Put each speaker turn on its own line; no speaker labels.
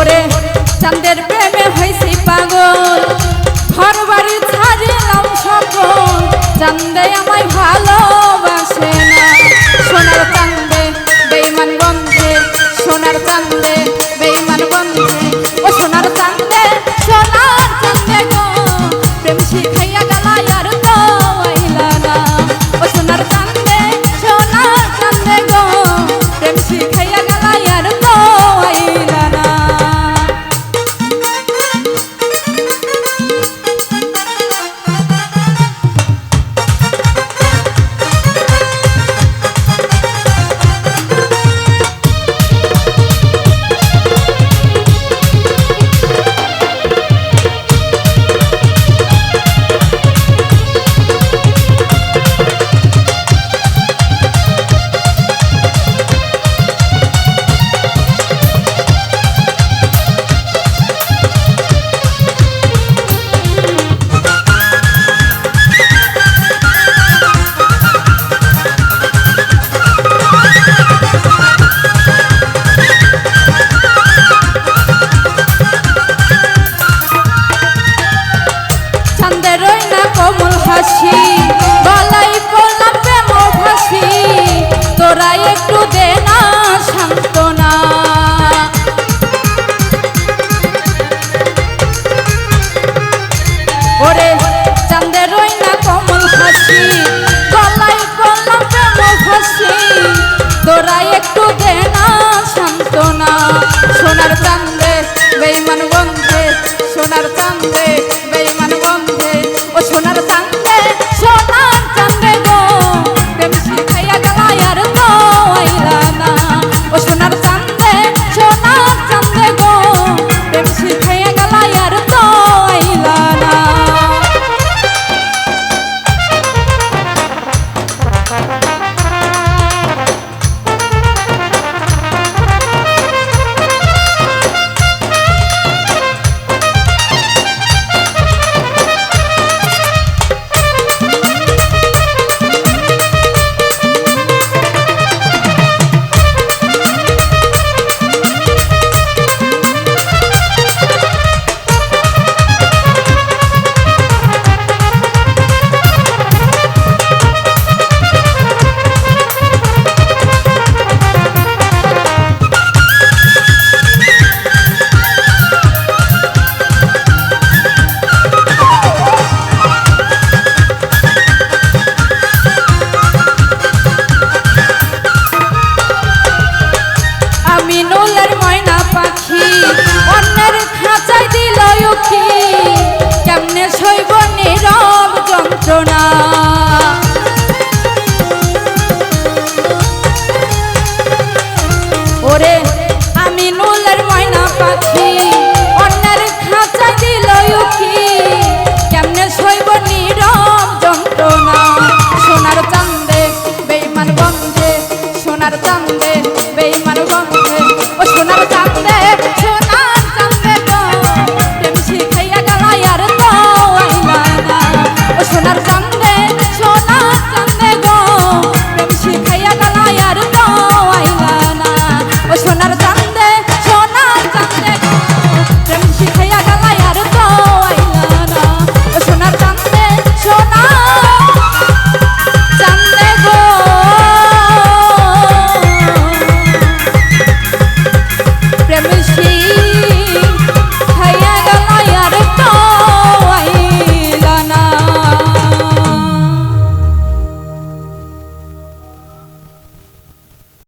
ওরে চাঁদের প্রেমে হইছি পাগল, ঘর বাড়ি ছাড়িলাম সকল, চাঁদে আমায় ভালোবাসে না। সোনার চাঁদে বেঈমান বন্ধে, সোনার চাঁদে বেঈমান বন্ধে, ও সোনার চাঁদে গো প্রেম শিখাইয়া গেলা আর তো আইলা না। ও সোনার চাঁদে গো প্রেম শিখাইয়া গেলা আর তো আইলা না। কোমল হাসি গলায় পড়লাম প্রেম ফাঁসি, তোরা একটু দে না সান্ত্বনা। ওরে চাঁদের রই না কোমল হাসি গলায় পড়লাম প্রেম ফাঁসি, তোরা একটু দে না সান্ত্বনা। সোনার চাঁদে বেঈমান বন্ধে, সোনার চাঁদে বেঈমান বন্ধে, ও সোনার চাঁদে গো প্রেম শিখাইয়া গেলা আর তো আইলা না। ও সোনার চাঁদে গো প্রেম শিখাইয়া গেলা আর তো আইলা না। নুলের ময়না পাখি অন্যের খাঁচায় দিল উখি, কেমনে সইব নীরব যন্ত্রণা। ওরে আমি নুলের ময়না পাখি অন্যের খাঁচায় দিল উখি, কেমনে সইব নীরব যন্ত্রণা। সোনার চাঁদে বেঈমান বন্ধে, সোনার চাঁদে বেঈমান বন্ধে, ও সোনার চাঁদে গো প্রেম শিখাইয়া গেলা আর তো আইলা না। ও সোনার চাঁদে গো প্রেম শিখাইয়া গেলা আর তো আইলা না। ও সোনার চাঁদে গো প্রেম শিখাইয়া গেলা আর তো আইলা না। ও সোনার চাঁদে গো প্রেম শিখাইয়া